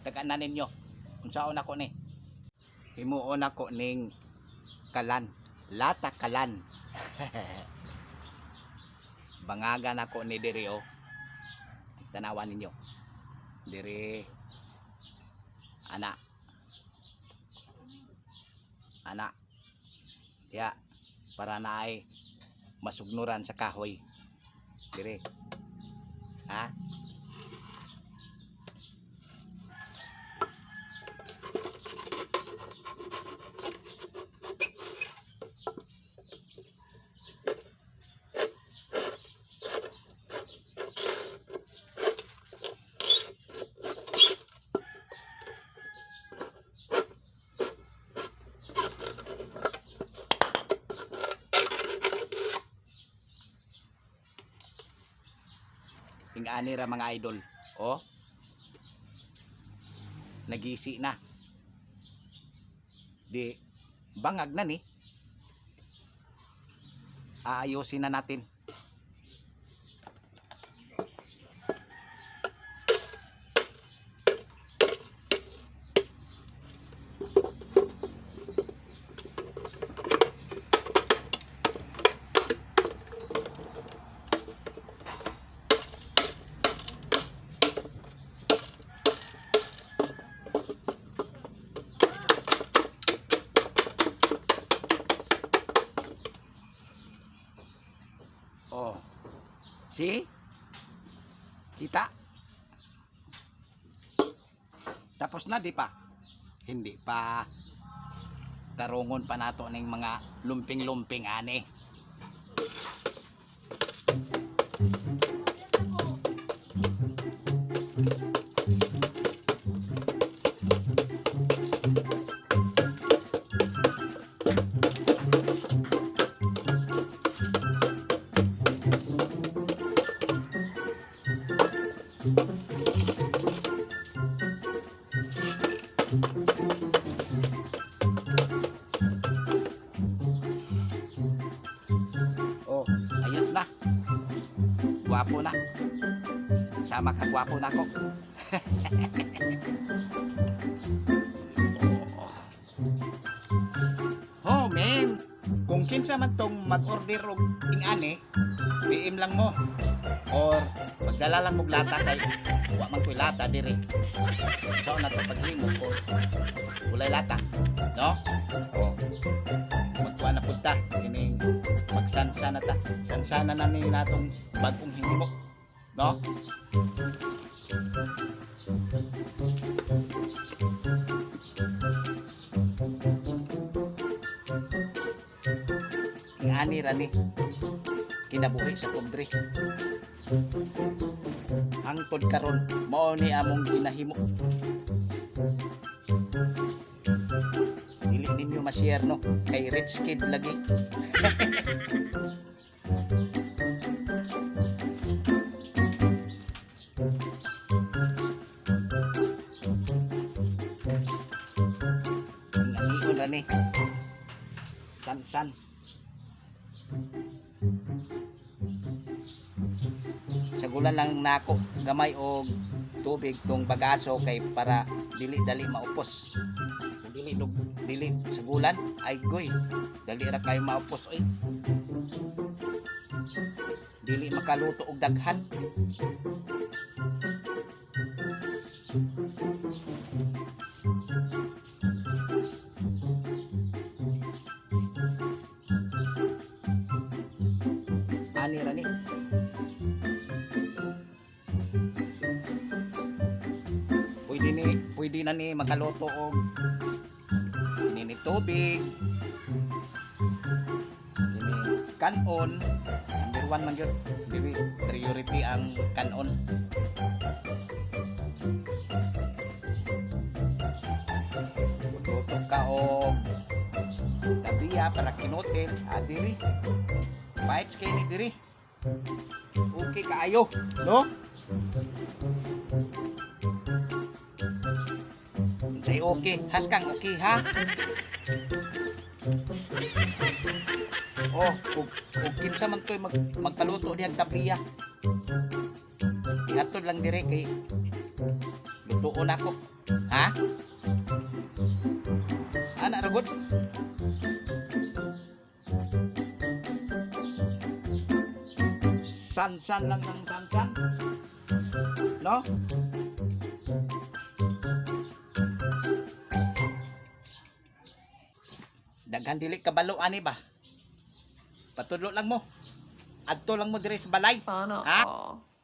tagaan ninyo. Unsaon ako ni? Himuon ako ning kalan, lata kalan. Bangagan ako ni diri o. Tanawan ninyo. Diri anak. Ya, para naay masugnuran sa kahoy. Diri. Ha? Ingani ra mga idol. Oh. Nagisi na. Di bangag na ni. Aayusin na natin. Oh. See? Kita? Tapos na di pa? Hindi pa. Tarungon pa nato ng mga lumping-lumping ani. Oh, ayos na. Gwapo na. Sama ka gwapo na ko. Oh, man. Kung kinsa man tong mag-order og ingani, PM lang mo. Or magdala lang mo lata kay wa man koy lata diri. So na to paghimo ko. Walay lata, no? Oh. Magkuha na punta kining magsansa na ta. Sansana na ni natong bagong hinimo, no? Ingani ra ni kinabuhi sa kumdre. Hangtod karon mao ni among ginahimo. Dili ninyo ma-share no kay rich kid lagi. Ingani na ni. San. Sagulan lang nako gamay og tubig tong bagaso kay para dili dali maupos. Dili sagulan ay goy. Dali ra kay maupos oy. Dili makaluto og daghan. Ani ra ni. Pwede na ni makaluto og nini tubig. Ini kanon. Number 1 man yun. Priority ang kanon. Luto ka og tabiya para kinutin. Diri. Bites kay ni diri. Okay kaayo, no? Say okay, haskang okay ha. Oh, kung kinsa man to'y magpaluto diyang tabliya. Ihatod lang dire kay Tuon ako. Ha? Anak ragod. Sansan lang ng sansan. No? Daghan dili kabalo ani ba? Patudlo lang mo. Adto lang mo dire sa balay. Sana Ha? all.